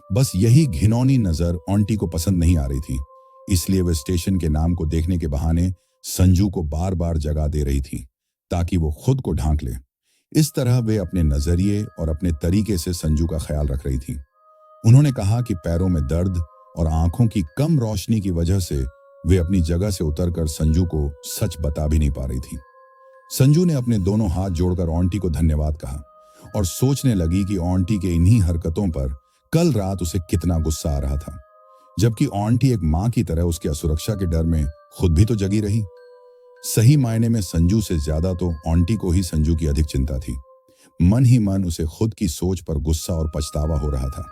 बस यही घिनौनी नजर आंटी को पसंद नहीं आ रही थी, इसलिए वह स्टेशन के नाम को देखने के बहाने संजू को बार बार जगा दे रही थी ताकि वो खुद को ढांक ले। इस तरह वे अपने नजरिए और अपने तरीके से संजू का ख्याल रख रही थी। उन्होंने कहा कि पैरों में दर्द और आंखों की कम रोशनी की वजह से वे अपनी जगह से उतरकर संजू को सच बता भी नहीं पा रही थी। संजू ने अपने दोनों हाथ जोड़कर आंटी को धन्यवाद कहा और सोचने लगी कि आंटी के इन्हीं हरकतों पर कल रात उसे कितना गुस्सा आ रहा था, जबकि आंटी एक मां की तरह उसकी असुरक्षा के डर में खुद भी तो जगी रही। सही मायने में संजू से ज्यादा तो आंटी को ही संजू की अधिक चिंता थी। मन ही मन उसे खुद की सोच पर गुस्सा और पछतावा हो रहा था।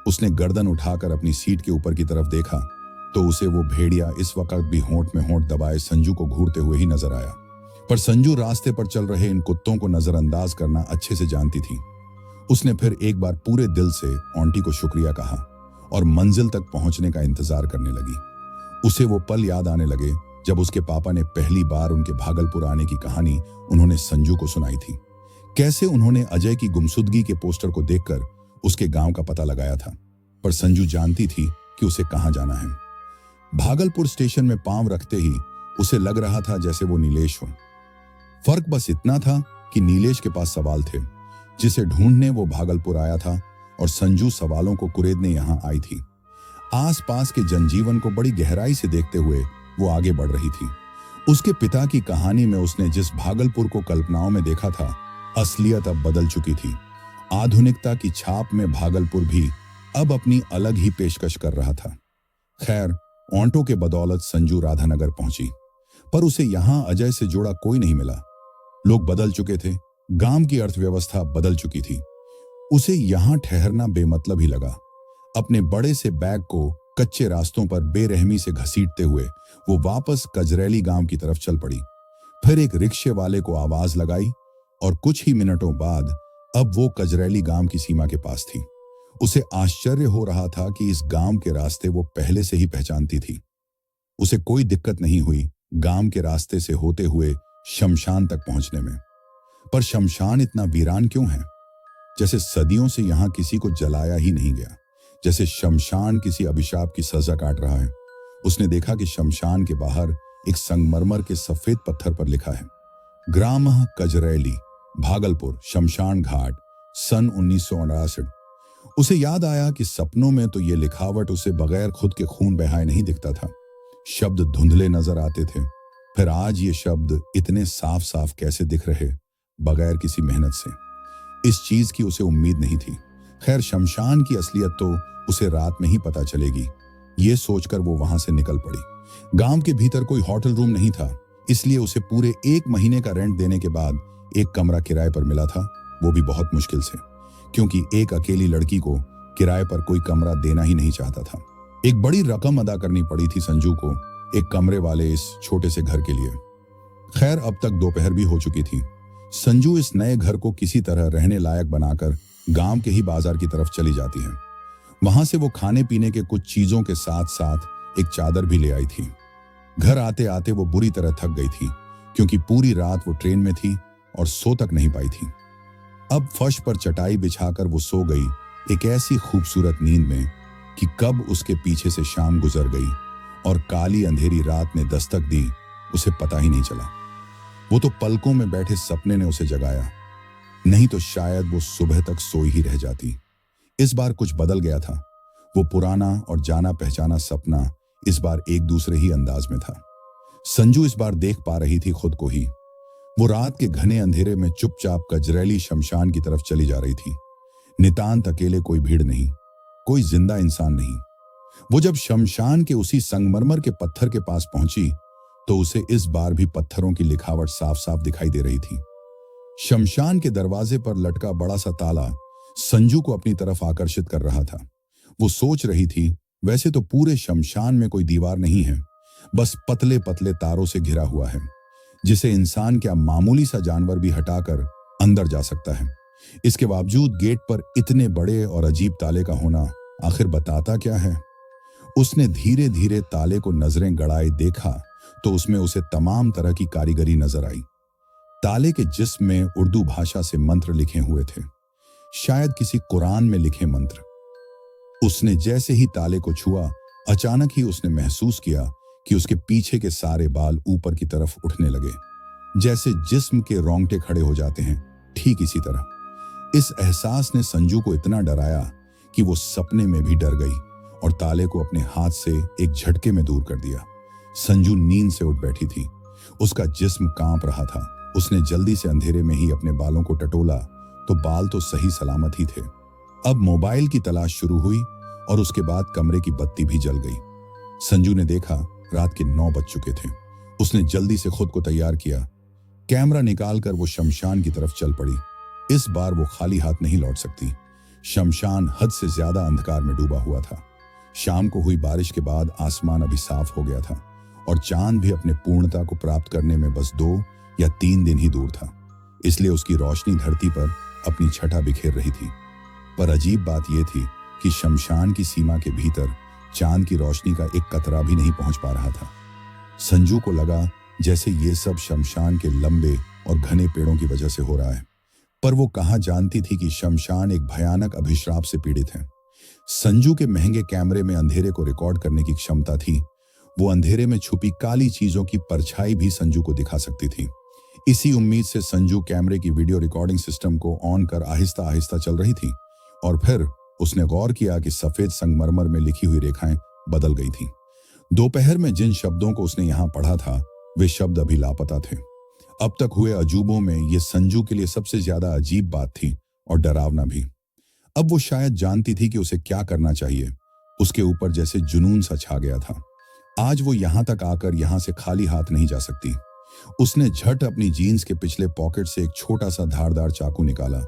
उसने गर्दन उठाकर अपनी सीट के ऊपर की तरफ देखा तो उसे वो भेड़िया इस वक्त भी होंठ में होंठ दबाए संजू को घूरते हुए ही नजर आया। पर संजू रास्ते पर चल रहे इन कुत्तों को नजरअंदाज करना अच्छे से जानती थी। उसने फिर एक बार पूरे दिल से आंटी को शुक्रिया कहा और मंजिल तक पहुंचने का इंतजार करने लगी। उसे वो पल याद आने लगे जब उसके पापा ने पहली बार उनके भागलपुर आने की कहानी उन्होंने संजू को सुनाई थी। कैसे उन्होंने अजय की गुमशुदगी के पोस्टर को देखकर उसके गांव का पता लगाया था, पर संजू जानती थी कि उसे कहां जाना है। भागलपुर स्टेशन में पांव रखते ही उसे लग रहा था जैसे वो नीलेश हो। फर्क बस इतना था कि नीलेश के पास सवाल थे जिसे ढूंढने वो भागलपुर आया था और संजू सवालों को कुरेदने यहां आई थी। आसपास के जनजीवन को बड़ी गहराई से देखते हुए वो आगे बढ़ रही थी। उसके पिता की कहानी में उसने जिस भागलपुर को कल्पनाओं में देखा था, असलियत अब बदल चुकी थी। आधुनिकता की छाप में भागलपुर भी अब अपनी अलग ही पेशकश कर रहा था। खैर, ऑटो के बदौलत संजू राधानगर पहुंची, पर उसे यहां अजय से जुड़ा कोई नहीं मिला। लोग बदल चुके थे, गांव की अर्थव्यवस्था बदल चुकी थी। उसे यहां ठहरना बेमतलब ही लगा। अपने बड़े से बैग को कच्चे रास्तों पर बेरहमी से घसीटते हुए वो वापस कजरैली गांव की तरफ चल पड़ी। फिर एक रिक्शे वाले को आवाज लगाई और कुछ ही मिनटों बाद अब वो कजरैली गांव की सीमा के पास थी। उसे आश्चर्य हो रहा था कि इस गांव के रास्ते वो पहले से ही पहचानती थी। उसे कोई दिक्कत नहीं हुई गांव के रास्ते से होते हुए शमशान तक पहुंचने में। पर शमशान इतना वीरान क्यों है? जैसे सदियों से यहां किसी को जलाया ही नहीं गया, जैसे शमशान किसी अभिशाप की सजा काट रहा है। उसने देखा कि शमशान के बाहर एक संगमरमर के सफेद पत्थर पर लिखा है, ग्राम कजरैली, भागलपुर, शमशान घाट, सन 1969। उसे याद आया कि सपनों में तो ये लिखावट उसे बगैर खुद के खून बहाए नहीं दिखता था। शब्द धुंधले नजर आते थे, फिर आज ये शब्द इतने साफ साफ कैसे दिख रहे बगैर किसी मेहनत से। इस चीज की उसे उम्मीद नहीं थी। खैर, शमशान की असलियत तो उसे रात में ही पता चलेगी, ये सोचकर वो वहां से निकल पड़ी। गांव के भीतर कोई होटल रूम नहीं था, इसलिए उसे पूरे 1 महीने का रेंट देने के बाद एक कमरा किराए पर मिला था, वो भी बहुत मुश्किल से, क्योंकि एक अकेली लड़की को किराए पर कोई कमरा देना ही नहीं चाहता था। एक बड़ी रकम अदा करनी पड़ी थी संजू को एक कमरे वाले इस छोटे से घर के लिए। खैर, अब तक दोपहर भी हो चुकी थी। संजू इस नए घर को किसी तरह रहने लायक बनाकर गांव के ही बाजार की तरफ चली जाती है। वहां से वो खाने पीने के कुछ चीजों के साथ साथ एक चादर भी ले आई थी। घर आते आते वो बुरी तरह थक गई थी, क्योंकि पूरी रात वो ट्रेन में थी और सो तक नहीं पाई थी। अब फर्श पर चटाई बिछाकर वो सो गई एक ऐसी खूबसूरत नींद में कि कब उसके पीछे से शाम गुजर गई और काली अंधेरी रात ने दस्तक दी, उसे पता ही नहीं चला। वो तो पलकों में बैठे सपने ने उसे जगाया, नहीं तो शायद वो सुबह तक सोई ही रह जाती। इस बार कुछ बदल गया था। वो पुराना और जाना पहचाना सपना इस बार एक दूसरे ही अंदाज में था। संजू इस बार देख पा रही थी खुद को ही। वो रात के घने अंधेरे में चुपचाप कजरैली शमशान की तरफ चली जा रही थी। नितांत अकेले, कोई भीड़ नहीं, कोई जिंदा इंसान नहीं। वो जब शमशान के उसी संगमरमर के पत्थर के पास पहुंची तो उसे इस बार भी पत्थरों की लिखावट साफ साफ दिखाई दे रही थी। शमशान के दरवाजे पर लटका बड़ा सा ताला संजू को अपनी तरफ आकर्षित कर रहा था। वो सोच रही थी, वैसे तो पूरे शमशान में कोई दीवार नहीं है, बस पतले पतले तारों से घिरा हुआ है, जिसे इंसान क्या मामूली सा जानवर भी हटाकर अंदर जा सकता है। इसके बावजूद गेट पर इतने बड़े और अजीब ताले का होना आखिर बताता क्या है? उसने धीरे धीरे ताले को नजरें गड़ाए देखा तो उसमें उसे तमाम तरह की कारीगरी नजर आई। ताले के जिस्म में उर्दू भाषा से मंत्र लिखे हुए थे, शायद किसी कुरान में लिखे मंत्र। उसने जैसे ही ताले को छुआ, अचानक ही उसने महसूस किया कि उसके पीछे के सारे बाल ऊपर की तरफ उठने लगे, जैसे जिस्म के रोंगटे खड़े हो जाते हैं, ठीक इसी तरह। इस एहसास ने संजू को इतना डराया कि वो सपने में भी डर गई और ताले को अपने हाथ से एक झटके में दूर कर दिया। संजू नींद से उठ बैठी थी, उसका जिस्म कांप रहा था। उसने जल्दी से अंधेरे में ही अपने बालों को टटोला तो बाल तो सही सलामत ही थे। अब मोबाइल की तलाश शुरू हुई और उसके बाद कमरे की बत्ती भी जल गई। संजू ने देखा रात के 9 बज चुके थे। उसने जल्दी से खुद को तैयार किया, कैमरा निकालकर वो शमशान की तरफ चल पड़ी। इस बार वो खाली हाथ नहीं लौट सकती। शमशान हद से ज्यादा अंधकार में डूबा हुआ था। शाम को हुई बारिश के बाद आसमान अभी साफ हो गया था और चांद भी अपने पूर्णता को प्राप्त करने में बस 2 या 3 दिन ही दूर था। इसलिए उसकी रोशनी धरती पर अपनी छटा बिखेर रही थी। पर अजीब बात यह थी कि शमशान की सीमा के भीतर चांद की रोशनी का एक कतरा भी नहीं पहुंच पा रहा था। संजू को लगा जैसे ये सब शमशान के लंबे और घने पेड़ों की वजह से हो रहा है, पर वो कहाँ जानती थी कि शमशान एक भयानक अभिश्राप से पीड़ित है। संजू के महंगे कैमरे में अंधेरे को रिकॉर्ड करने की क्षमता थी। वो अंधेरे में छुपी काली चीजों की परछाई भी संजू को दिखा सकती थी। इसी उम्मीद से संजू कैमरे की वीडियो रिकॉर्डिंग सिस्टम को ऑन कर आहिस्ता आहिस्ता चल रही थी और फिर उसने गौर किया कि सफेद संगमरमर में लिखी हुई रेखाएं बदल गई थीं। दोपहर में जिन शब्दों को उसने यहां पढ़ा था वे शब्द अभी लापता थे। अब तक हुए अजूबों में ये संजू के लिए सबसे ज्यादा अजीब बात थी और डरावना भी। अब वो शायद जानती थी कि उसे क्या करना चाहिए। उसके ऊपर जैसे जुनून सा छा गया था। आज वो यहां तक आकर यहां से खाली हाथ नहीं जा सकती। उसने झट अपनी जीन्स के पिछले पॉकेट से एक छोटा सा धारदार चाकू निकाला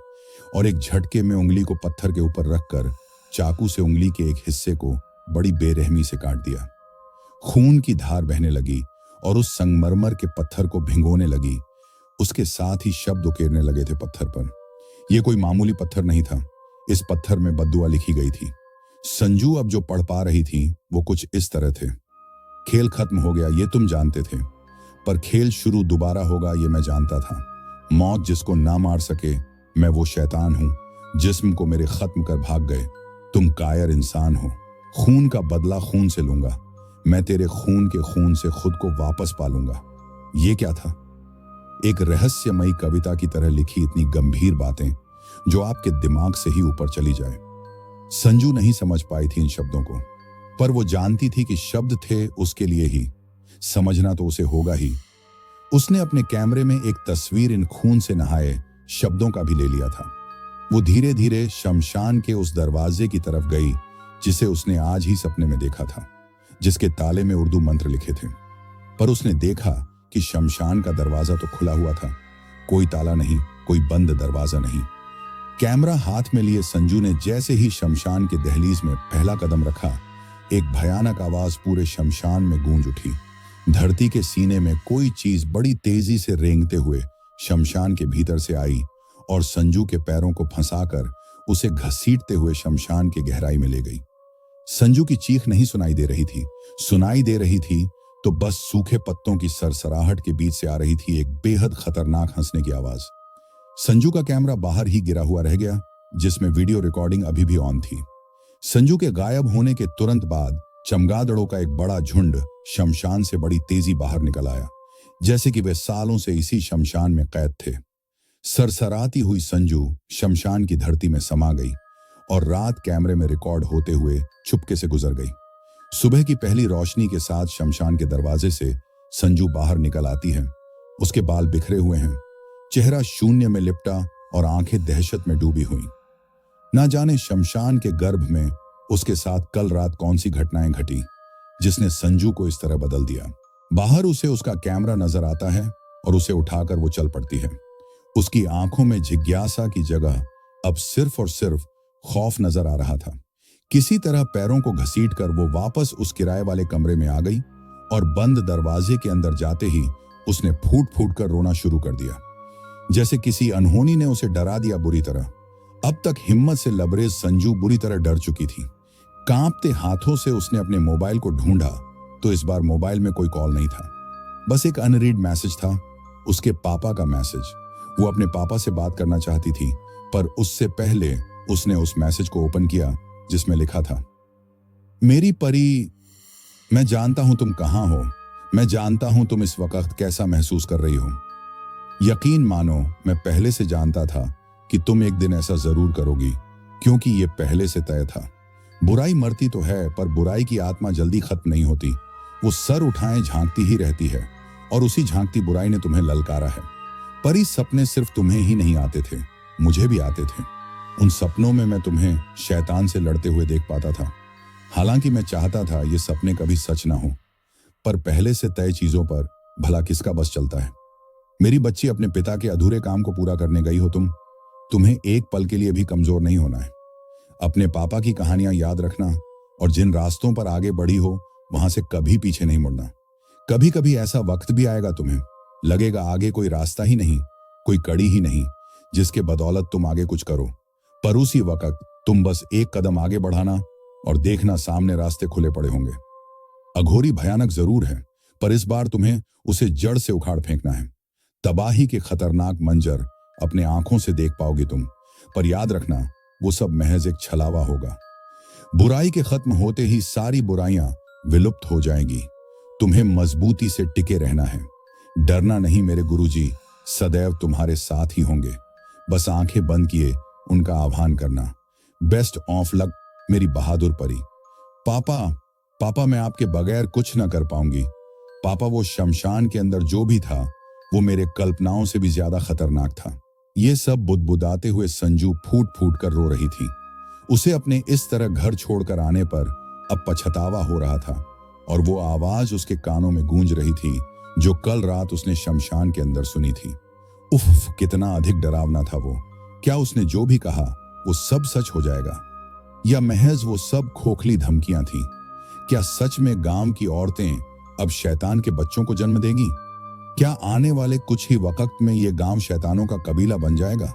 और एक झटके में उंगली को पत्थर के ऊपर रखकर चाकू से उंगली के एक हिस्से को बड़ी बेरहमी से काट दिया। खून की धार बहने लगी और उस संगमरमर के पत्थर को भिगोने लगी। उसके साथ ही शब्द उकेरने लगे थे पत्थर पर। यह कोई मामूली पत्थर नहीं था। इस पत्थर में बद्दुआ लिखी गई थी। संजू अब जो पढ़ पा रही थी वो कुछ इस तरह थे, खेल खत्म हो गया ये तुम जानते थे, पर खेल शुरू दोबारा होगा ये मैं जानता था। मौत जिसको ना मार सके मैं वो शैतान हूं। जिस्म को मेरे खत्म कर भाग गए, तुम कायर इंसान हो। खून का बदला खून से लूंगा, मैं तेरे खून के खून से खुद को वापस पालूंगा। ये क्या था? एक रहस्यमयी कविता की तरह लिखी इतनी गंभीर बातें जो आपके दिमाग से ही ऊपर चली जाए। संजू नहीं समझ पाई थी इन शब्दों को, पर वो जानती थी कि शब्द थे उसके लिए ही, समझना तो उसे होगा ही। उसने अपने कैमरे में एक तस्वीर इन खून से नहाए शब्दों का भी ले लिया था। वो धीरे धीरे शमशान के उस दरवाजे की तरफ गई जिसे उसने आज ही सपने में देखा था, जिसके ताले में उर्दू मंत्र लिखे थे। पर उसने देखा कि शमशान का दरवाजा तो खुला हुआ था, कोई ताला नहीं, कोई बंद दरवाजा नहीं। कैमरा हाथ में लिए संजू ने जैसे ही शमशान के दहलीज में पहला कदम रखा, एक भयानक आवाज पूरे शमशान में गूंज उठी। धरती के सीने में कोई चीज बड़ी तेजी से रेंगते हुए शमशान के भीतर से आई और संजू के पैरों को फंसाकर उसे घसीटते हुए शमशान के गहराई में ले गई। संजू की चीख नहीं सुनाई दे रही थी। सुनाई दे रही थी तो बस सूखे पत्तों की सरसराहट के बीच से आ रही थी एक बेहद खतरनाक हंसने की आवाज। संजू का कैमरा बाहर ही गिरा हुआ रह गया। जिसमें वीडियो रिकॉर्डिंग अभी भी ऑन थी। संजू के गायब होने के तुरंत बाद चमगादड़ों का एक बड़ा झुंड शमशान से बड़ी तेजी बाहर निकल आया, जैसे कि वे सालों से इसी शमशान में कैद थे। सरसराती हुई संजू शमशान की धरती में समा गई और रात कैमरे में रिकॉर्ड होते हुए चुपके से गुजर गई। सुबह की पहली रोशनी के साथ शमशान के दरवाजे से संजू बाहर निकल आती है। उसके बाल बिखरे हुए हैं, चेहरा शून्य में लिपटा और आंखें दहशत में डूबी हुई। ना जाने शमशान के गर्भ में उसके साथ कल रात कौन सी घटनाएं घटी जिसने संजू को इस तरह बदल दिया। बाहर उसे उसका कैमरा नजर आता है और उसे उठाकर वो चल पड़ती है। उसकी आंखों में जिज्ञासा की जगह अब सिर्फ और सिर्फ खौफ नजर आ रहा था। किसी तरह पैरों को घसीटकर वो वापस उस किराए वाले कमरे में आ गई और बंद दरवाजे के अंदर जाते ही उसने फूट फूट कर रोना शुरू कर दिया, जैसे किसी अनहोनी ने उसे डरा दिया बुरी तरह। अब तक हिम्मत से लबरेज संजू बुरी तरह डर चुकी थी। कांपते हाथों से उसने अपने मोबाइल को ढूंढा तो इस बार मोबाइल में कोई कॉल नहीं था, बस एक अनरीड मैसेज था, उसके पापा का मैसेज। वो अपने पापा से बात करना चाहती थी, पर उससे पहले उसने उस मैसेज को ओपन किया जिसमें लिखा था, मेरी परी, मैं जानता हूं तुम कहां हो, मैं जानता हूं तुम इस वक्त कैसा महसूस कर रही हो। यकीन मानो मैं पहले से जानता था कि तुम एक दिन ऐसा जरूर करोगी, क्योंकि ये पहले से तय था। बुराई मरती तो है, पर बुराई की आत्मा जल्दी खत्म नहीं होती। वो सर उठाए झांकती ही रहती है और उसी झांकती बुराई ने तुम्हें ललकारा है। पर इस सपने सिर्फ तुम्हें ही नहीं आते थे, मुझे भी आते थे। उन सपनों में मैं तुम्हें शैतान से लड़ते हुए देख पाता था। हालांकि मैं चाहता था ये सपने कभी सच ना हो, पर पहले से तय चीजों पर भला किसका बस चलता है। मेरी बच्ची, अपने पिता के अधूरे काम को पूरा करने गई हो तुम्हें एक पल के लिए भी कमजोर नहीं होना है। अपने पापा की कहानियां याद रखना और जिन रास्तों पर आगे बढ़ी हो वहां से कभी पीछे नहीं मुड़ना। कभी कभी ऐसा वक्त भी आएगा, तुम्हें लगेगा आगे कोई रास्ता ही नहीं, कोई कड़ी ही नहीं जिसके बदौलत तुम आगे कुछ करो, पर उसी वक्त तुम बस एक कदम आगे बढ़ाना और देखना सामने रास्ते खुले पड़े होंगे। अघोरी भयानक जरूर है, पर इस बार तुम्हें उसे जड़ से उखाड़ फेंकना है। तबाही के खतरनाक मंजर अपने आंखों से देख पाओगी तुम, पर याद रखना वो सब महज एक छलावा होगा। बुराई के खत्म होते ही सारी बुराइयां विलुप्त हो जाएंगी। तुम्हें मजबूती से टिके रहना है। डरना नहीं मेरे गुरुजी, सदैव तुम्हारे साथ ही होंगे। बस आंखें बंद किए उनका आह्वान करना। बेस्ट ऑफ लक मेरी बहादुर परी। पापा मैं आपके बगैर कुछ न कर पाऊंगी। पापा, वो शमशान के अंदर जो भी था वो मेरे कल्पनाओं से भी ज्यादा खतरनाक था। ये सब बुदबुदाते हुए संजू फूट फूट कर रो रही थी। उसे अपने इस तरह घर छोड़कर आने पर अब पछतावा हो रहा था और वो आवाज उसके कानों में गूंज रही थी जो कल रात उसने शमशान के अंदर सुनी थी। उफ, कितना अधिक डरावना था वो। क्या उसने जो भी कहा वो सब सच हो जाएगा, या महज वो सब खोखली धमकियां थी? क्या सच में गांव की औरतें अब शैतान के बच्चों को जन्म देंगी? क्या आने वाले कुछ ही वक्त में ये गांव शैतानों का कबीला बन जाएगा?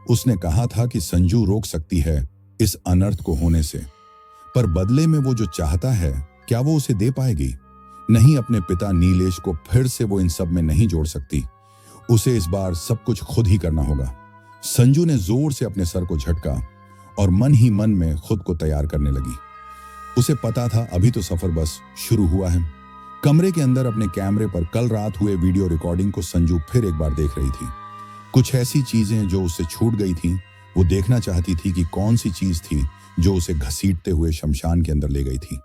उसने कहा था कि संजू रोक सकती है इस अनर्थ को होने से, पर बदले में वो जो चाहता है क्या वो उसे दे पाएगी? नहीं, अपने पिता नीलेश को फिर से वो इन सब में नहीं जोड़ सकती। उसे इस बार सब कुछ खुद ही करना होगा। संजू ने जोर से अपने सर को झटका और मन ही मन में खुद को तैयार करने लगी। उसे पता था अभी तो सफर बस शुरू हुआ है। कमरे के अंदर अपने कैमरे पर कल रात हुए वीडियो रिकॉर्डिंग को संजू फिर एक बार देख रही थी। कुछ ऐसी चीजें जो उससे छूट गई थी, वो देखना चाहती थी कि कौन सी चीज थी जो उसे घसीटते हुए शमशान के अंदर ले गई थी,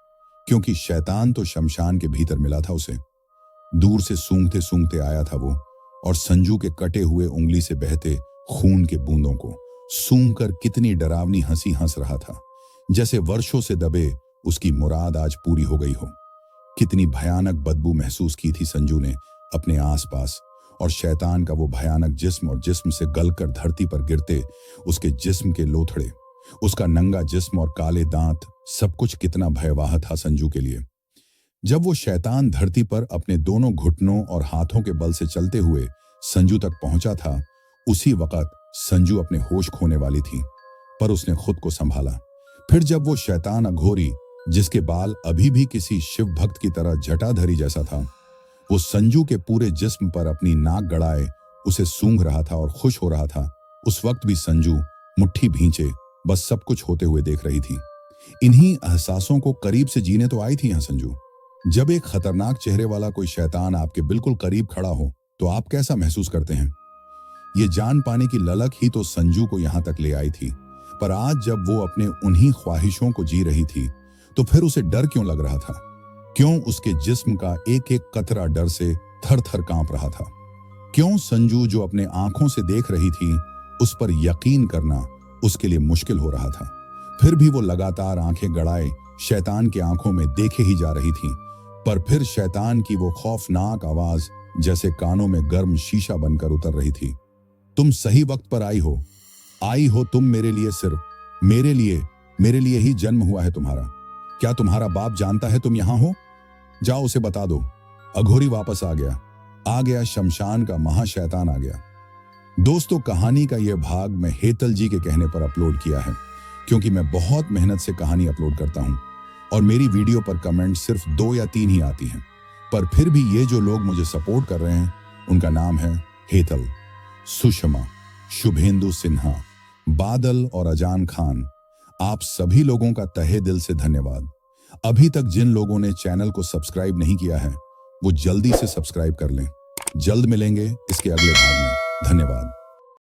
क्योंकि शैतान तो शमशान के भीतर मिला था उसे। दूर से सूंघते सूंघते आया था वो, और संजू के कटे हुए उंगली से बहते खून के बूंदों को सूंघकर कितनी डरावनी हंसी हंस रहा था, जैसे वर्षों से दबे उसकी मुराद आज पूरी हो गई हो। कितनी भयानक बदबू महसूस की थी संजू ने अपने आसपास, और शैतान का वो भयानक जिस्म और जिस्म से गलकर धरती पर गिरते उसके जिस्म के लोथड़े, उसका नंगा जिस्म और काले दांत, सब कुछ कितना भयावह था संजू के लिए। जब वो शैतान धरती पर अपने दोनों घुटनों और हाथों के बल से चलते हुए संजू तक पहुंचा था, उसी वक्त संजू अपने होश खोने वाली थी, पर उसने खुद को संभाला। फिर जब वो शैतान अघोरी, जिसके बाल अभी भी किसी शिव भक्त की तरह जटाधरी जैसा था, वो संजू के पूरे जिस्म पर अपनी नाक गड़ाए उसे सूंघ रहा था और खुश हो रहा था, उस वक्त भी संजू मुट्ठी भींचे, बस सब कुछ होते हुए देख रही थी। इन्हीं एहसासों को करीब से जीने तो आई थी यहाँ संजू। जब एक खतरनाक चेहरे वाला कोई शैतान आपके बिल्कुल करीब खड़ा हो तो आप कैसा महसूस करते हैं? ये जान पाने की ललक ही तो संजू को यहां तक ले आई थी। पर आज जब वो अपने उन्हीं ख्वाहिशों को जी रही थी तो फिर उसे डर क्यों लग रहा था? क्यों उसके जिस्म का एक एक कतरा डर से थर थर कांप रहा था? क्यों संजू जो अपने आंखों से देख रही थी उस पर यकीन करना उसके लिए मुश्किल हो रहा था? फिर भी वो लगातार आंखें गड़ाए शैतान की आंखों में देखे ही जा रही थी। पर फिर शैतान की वो खौफनाक आवाज जैसे कानों में गर्म शीशा बनकर उतर रही थी। तुम सही वक्त पर आई हो तुम मेरे लिए, सिर्फ मेरे लिए ही जन्म हुआ है तुम्हारा। क्या तुम्हारा बाप जानता है तुम यहां हो? जाओ उसे बता दो। अघोरी वापस आ गया शमशान का महाशैतान आ गया। दोस्तों, कहानी का यह भाग मैं हेतल जी के कहने पर अपलोड किया है, क्योंकि मैं बहुत मेहनत से कहानी अपलोड करता हूं और मेरी वीडियो पर कमेंट सिर्फ 2 या 3 ही आती हैं। पर फिर भी ये जो लोग मुझे सपोर्ट कर रहे हैं उनका नाम है हेतल, सुषमा, शुभेंदु सिन्हा, बादल और अजान खान। आप सभी लोगों का तहे दिल से धन्यवाद। अभी तक जिन लोगों ने चैनल को सब्सक्राइब नहीं किया है वो जल्दी से सब्सक्राइब कर लें। जल्द मिलेंगे इसके अगले भाग में। धन्यवाद।